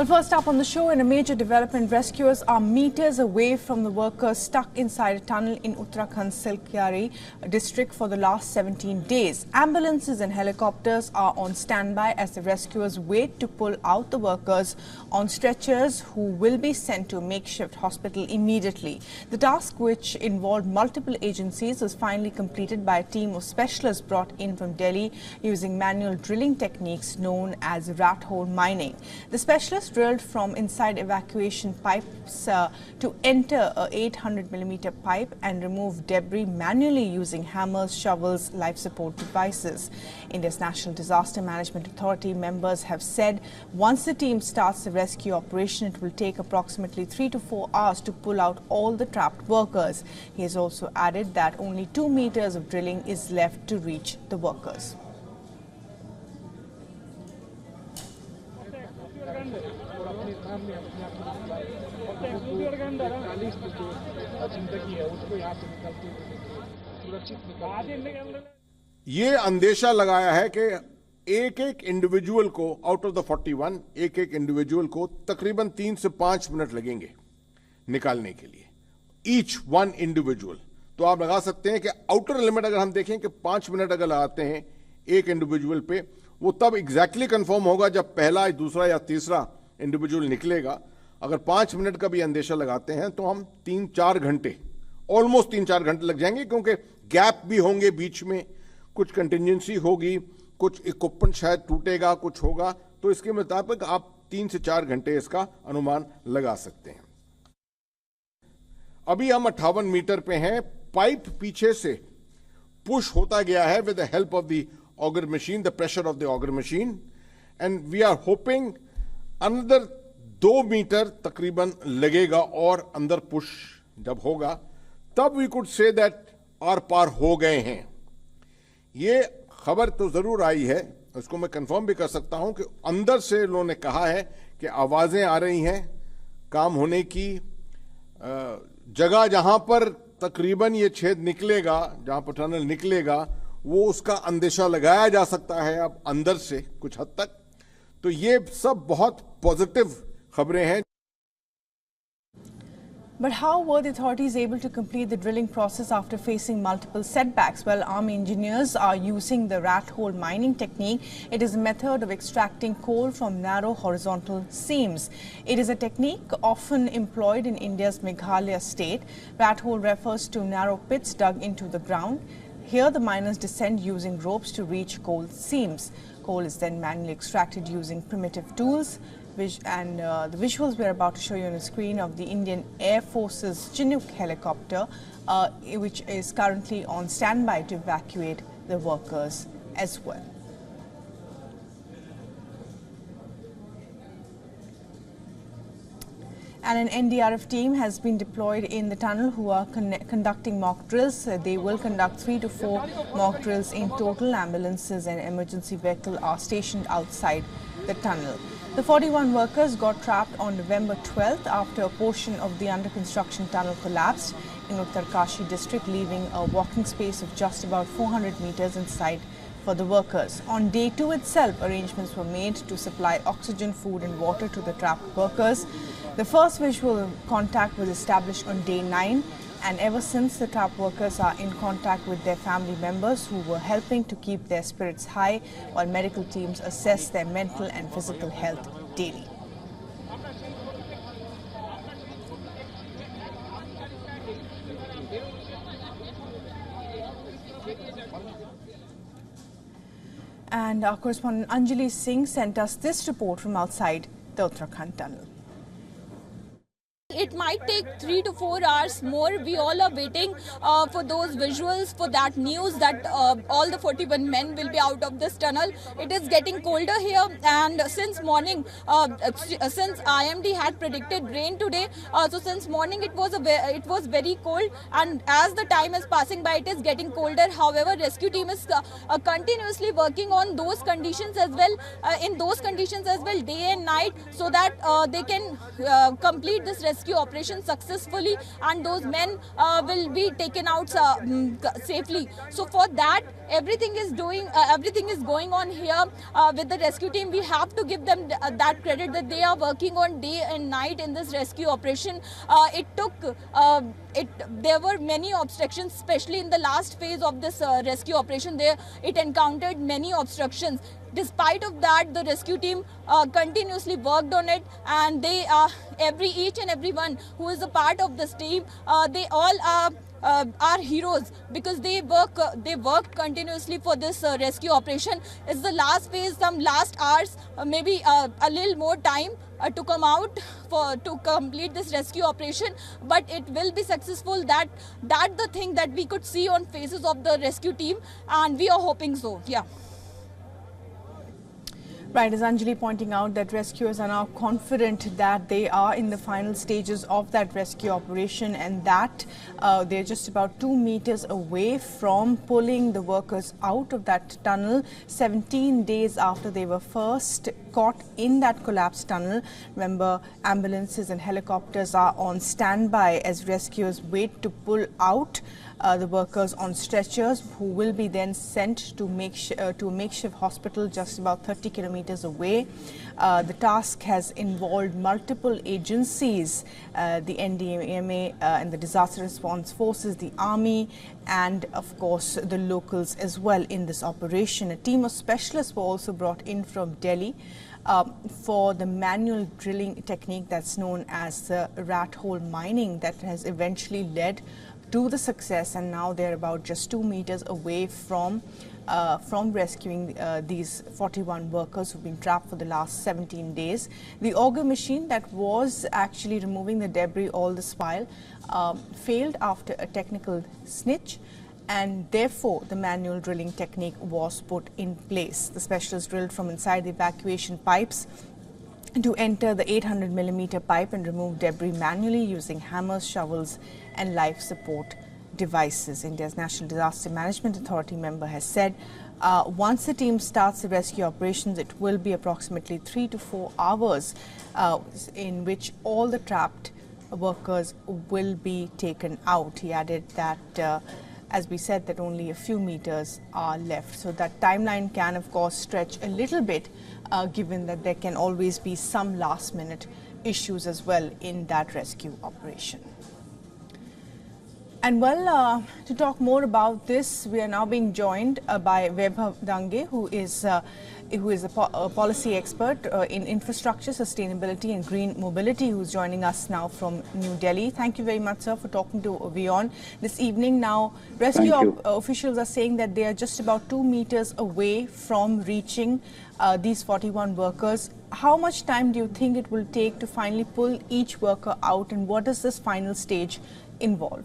Well, first up on the show, in a major development, rescuers are meters away from the workers stuck inside a tunnel in Uttarakhand's Silkyari district for the last 17 days. Ambulances and helicopters are on standby as the rescuers wait to pull out the workers on stretchers who will be sent to a makeshift hospital immediately. The task, which involved multiple agencies, was finally completed by a team of specialists brought in from Delhi using manual drilling techniques known as rat hole mining. The specialists drilled from inside evacuation pipes to enter a 800mm pipe and remove debris manually using hammers, shovels, life support devices. India's National Disaster Management Authority members have said once the team starts the rescue operation, it will take approximately 3 to 4 hours to pull out all the trapped workers. He has also added that only 2 meters of drilling is left to reach the workers. ये अंदेशा लगाया है कि एक एक individual को out of the 41 एक एक इंडिविजुअल को तकरीबन 3 से 5 मिनट लगेंगे निकालने के लिए, ईच वन इंडिविजुअल। तो आप लगा सकते हैं कि आउटर लिमिट अगर हम देखें कि 5 मिनट अगर लगाते हैं एक इंडिविजुअल पे, वो तब एग्जैक्टली कंफर्म होगा जब पहला, दूसरा या तीसरा इंडिविजुअल निकलेगा। अगर 5 मिनट का भी अंदेशा लगाते हैं तो हम 3-4 घंटे, ऑलमोस्ट 3-4 घंटे लग जाएंगे, क्योंकि गैप भी होंगे, बीच में कुछ कंटिजेंसी होगी, कुछ इक्विपमेंट शायद टूटेगा, कुछ होगा। तो इसके मुताबिक आप 3 से 4 घंटे इसका अनुमान लगा सकते हैं। अभी हम 58 मीटर पे हैं। पाइप पीछे से पुश होता गया है with the help of the auger machine, the pressure of the auger machine, and we are hoping another 2 metre तकरीबन लगेगा और अंदर पुश जब होगा तब वी कुड से दैट आर पार हो गए हैं। ये खबर तो जरूर आई है, उसको मैं कंफर्म भी कर सकता हूं कि अंदर से लोगों ने कहा है कि आवाजें आ रही हैं काम होने की। जगह जहां पर तकरीबन ये छेद निकलेगा, जहां पर टनल निकलेगा, वो उसका अंदेशा लगाया जा सकता है अब अंदर से कुछ हद तक। तो ये सब बहुत पॉजिटिव खबरें हैं। But how were the authorities able to complete the drilling process after facing multiple setbacks? Well, army engineers are using the rat hole mining technique. It is a method of extracting coal from narrow horizontal seams. It is a technique often employed in India's Meghalaya state. Rat hole refers to narrow pits dug into the ground. Here, the miners descend using ropes to reach coal seams. Coal is then manually extracted using primitive tools. The visuals we are about to show you on the screen of the Indian Air Force's Chinook helicopter, which is currently on standby to evacuate the workers as well. And an NDRF team has been deployed in the tunnel who are conducting mock drills. They will conduct 3 to 4 mock drills in total. Ambulances and emergency vehicle are stationed outside the tunnel. The 41 workers got trapped on November 12th after a portion of the under construction tunnel collapsed in Uttarkashi district, leaving a walking space of just about 400 meters inside for the workers. On day 2 itself, arrangements were made to supply oxygen, food and water to the trapped workers. The first visual contact was established on day 9, and ever since, the trapped workers are in contact with their family members who were helping to keep their spirits high while medical teams assess their mental and physical health daily. And our correspondent Anjali Singh sent us this report from outside the Uttarakhand tunnel. It might take 3 to 4 hours more. We all are waiting for those visuals, for that news that all the 41 men will be out of this tunnel. It is getting colder here, and since morning, since IMD had predicted rain today, so since morning it was very cold, and as the time is passing by, it is getting colder. However, rescue team is continuously working on those conditions as well, day and night, so that they can complete this rescue rescue operation successfully, and those men will be taken out safely. So for that, everything is going on here with the rescue team. We have to give them that credit that they are working on day and night in this rescue operation. There were many obstructions, especially in the last phase of this rescue operation. It encountered many obstructions. Despite of that, the rescue team continuously worked on it, and each and everyone who is a part of this team, they all are heroes, because they worked continuously for this rescue operation. It's the last phase, some last hours, maybe a little more time to come out to complete this rescue operation, but it will be successful. That the thing that we could see on faces of the rescue team, and we are hoping so. Yeah. Right, as Anjali pointing out, that rescuers are now confident that they are in the final stages of that rescue operation, and that they're just about 2 meters away from pulling the workers out of that tunnel 17 days after they were first caught in that collapsed tunnel. Remember, ambulances and helicopters are on standby as rescuers wait to pull out the workers on stretchers, who will be then sent to a makeshift hospital just about 30 kilometers away. The task has involved multiple agencies, the NDMA and the Disaster Response Forces, the Army, and of course the locals as well in this operation. A team of specialists were also brought in from Delhi for the manual drilling technique that's known as the rat hole mining that has eventually led to the success, and now they're about just 2 meters away from rescuing these 41 workers who've been trapped for the last 17 days. The auger machine that was actually removing the debris all this while failed after a technical snitch, and therefore the manual drilling technique was put in place. The specialists drilled from inside the evacuation pipes to enter the 800-millimeter pipe and remove debris manually using hammers, shovels and life support devices. India's National Disaster Management Authority member has said once the team starts the rescue operations, it will be approximately 3 to 4 hours in which all the trapped workers will be taken out. He added that as we said, that only a few meters are left. So that timeline can of course stretch a little bit, given that there can always be some last minute issues as well in that rescue operation. And well, to talk more about this, we are now being joined by Vaibhav Dange, who is a policy expert in infrastructure, sustainability and green mobility, who's joining us now from New Delhi. Thank you very much, sir, for talking to WION this evening. Now, rescue officials are saying that they are just about 2 meters away from reaching these 41 workers. How much time do you think it will take to finally pull each worker out, and what does this final stage involve?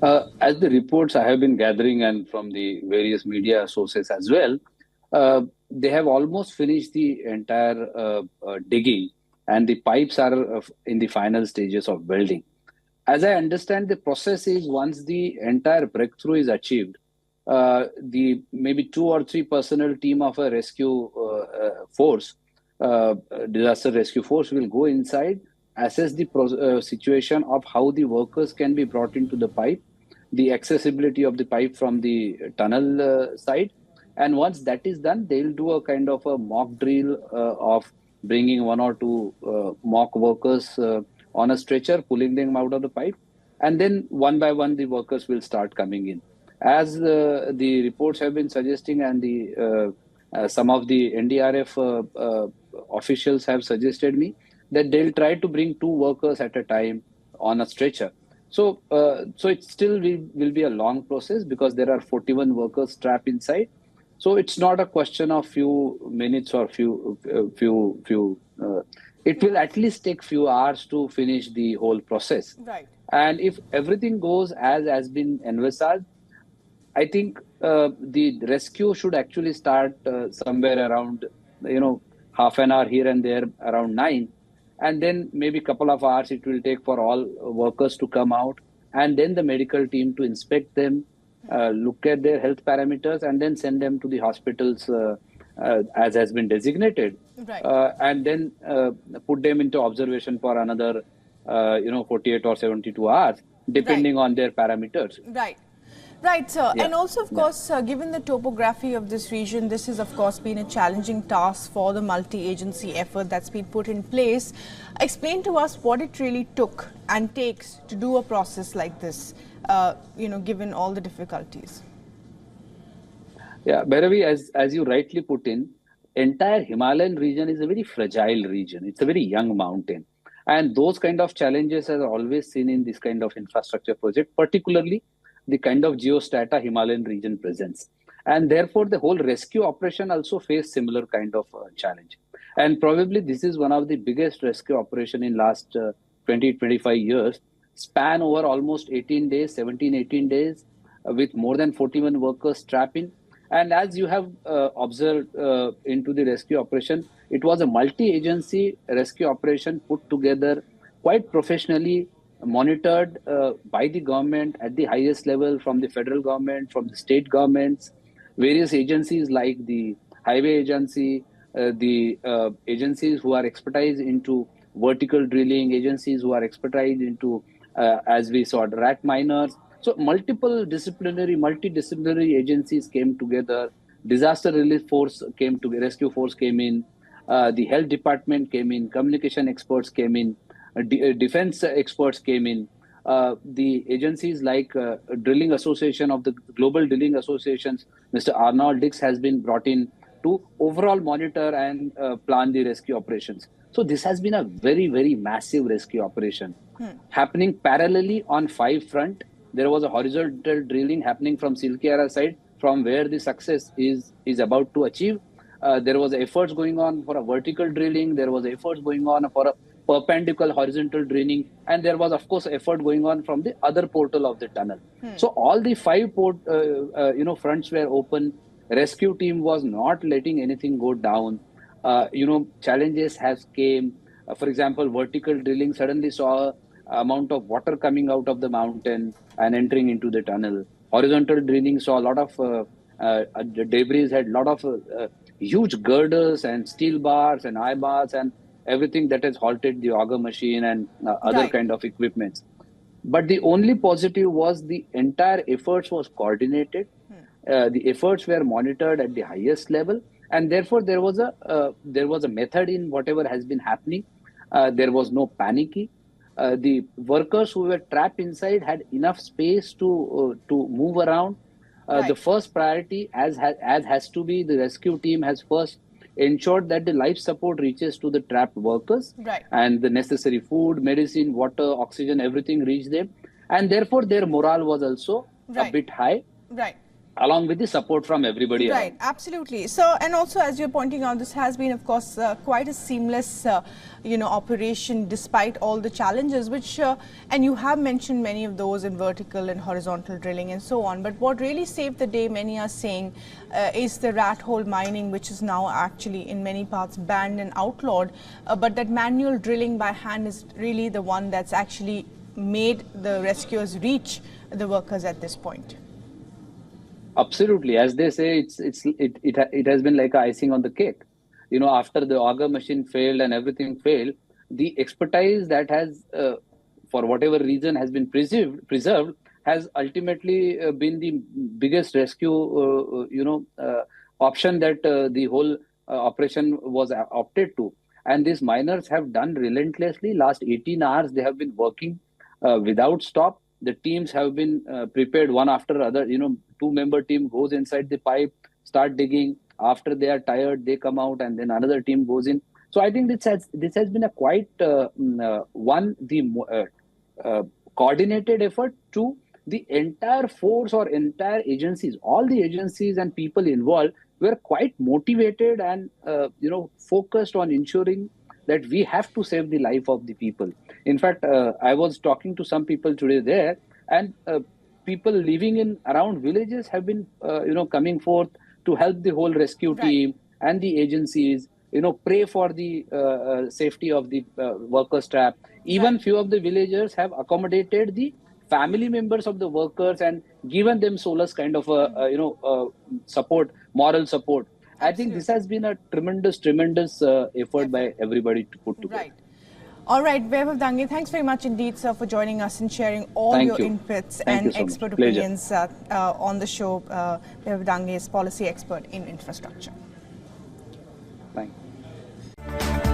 As the reports I have been gathering and from the various media sources as well, they have almost finished the entire digging, and the pipes are in the final stages of building. As I understand, the process is once the entire breakthrough is achieved, the maybe 2 or 3 personnel team of a rescue force, disaster rescue force, will go inside, assess the situation of how the workers can be brought into the pipe, the accessibility of the pipe from the tunnel side. And once that is done, they'll do a kind of a mock drill of bringing 1 or 2 mock workers on a stretcher, pulling them out of the pipe. And then one by one, the workers will start coming in. As the reports have been suggesting, and the some of the NDRF officials have suggested me, that they'll try to bring 2 workers at a time on a stretcher. So it still will be a long process, because there are 41 workers trapped inside. So it's not a question of few minutes or it will at least take few hours to finish the whole process. Right. And if everything goes as has been envisaged, I think the rescue should actually start somewhere around, half an hour here and there, around 9. And then maybe a couple of hours it will take for all workers to come out, and then the medical team to inspect them, look at their health parameters, and then send them to the hospitals as has been designated, Right. and then put them into observation for another 48 or 72 hours, Right. depending on their parameters. Right. Right, sir. Yeah. And also, of Yeah. course, given the topography of this region, this has, of course, been a challenging task for the multi-agency effort that's been put in place. Explain to us what it really took and takes to do a process like this, given all the difficulties. Yeah, Bhairavi, as you rightly put in, entire Himalayan region is a very fragile region. It's a very young mountain. And those kind of challenges are always seen in this kind of infrastructure project, particularly the kind of geostrata Himalayan region presents. And therefore, the whole rescue operation also faced similar kind of challenge. And probably this is one of the biggest rescue operation in last 20, 25 years, span over almost 18 days, 17, 18 days, with more than 41 workers trapped in. And as you have observed into the rescue operation, it was a multi-agency rescue operation put together quite professionally, monitored by the government at the highest level, from the federal government, from the state governments, various agencies like the highway agency, the agencies who are expertise into vertical drilling, agencies who are expertise into, as we saw, rat miners. So multidisciplinary agencies came together. Disaster relief force came to rescue force came in. The health department came in. Communication experts came in. Defense experts came in. The agencies like Drilling Association of the Global Drilling Associations, Mr. Arnold Dix has been brought in to overall monitor and plan the rescue operations. So this has been a very, very massive rescue operation happening parallelly on 5 fronts. There was a horizontal drilling happening from silkyari side, from where the success is about to achieve. There was efforts going on for a vertical drilling. There was efforts going on for a perpendicular horizontal drilling, and there was, of course, effort going on from the other portal of the tunnel. So all the 5 fronts were open. Rescue team was not letting anything go down. Challenges has came. For example, vertical drilling suddenly saw amount of water coming out of the mountain and entering into the tunnel. Horizontal drilling saw a lot of debris, had a lot of huge girders and steel bars and eye bars and everything that has halted the auger machine and other Right. kind of equipments. But the only positive was the entire efforts was coordinated. The efforts were monitored at the highest level, and therefore there was a method in whatever has been happening. There was no panicky. The workers who were trapped inside had enough space to move around. Right. The first priority, as has to be, the rescue team has first ensured that the life support reaches to the trapped workers, Right. and the necessary food, medicine, water, oxygen, everything reached them, and therefore their morale was also a Right. bit high, Right. along with the support from everybody Right, around. absolutely. So, and also as you're pointing out, this has been, of course, quite a seamless, operation despite all the challenges, which, and you have mentioned many of those in vertical and horizontal drilling and so on. But what really saved the day, many are saying, is the rat hole mining, which is now actually in many parts banned and outlawed. But that manual drilling by hand is really the one that's actually made the rescuers reach the workers at this point. Absolutely, as they say, it has been like icing on the cake. After the auger machine failed and everything failed, the expertise that has, for whatever reason, has been preserved has ultimately been the biggest rescue, option that the whole operation was opted to. And these miners have done relentlessly. Last 18 hours, they have been working without stop. The teams have been prepared one after other. 2-member team goes inside the pipe, start digging. After they are tired, they come out, and then another team goes in. So I think this has been a quite coordinated effort. To the entire force or entire agencies, all the agencies and people involved were quite motivated and focused on ensuring that we have to save the life of the people. In fact, I was talking to some people today there, and people living in around villages have been coming forth to help the whole rescue team and the agencies, pray for the safety of the workers trapped. Even few of the villagers have accommodated the family members of the workers and given them solace kind of support, moral support. I think this has been a tremendous effort by everybody to put together. Right. All right, Vaibhav Dange, thanks very much indeed, sir, for joining us and sharing all Thank your you. inputs Thank you and so expert much. Pleasure. opinions on the show. Vaibhav Dange is policy expert in infrastructure. Thank you.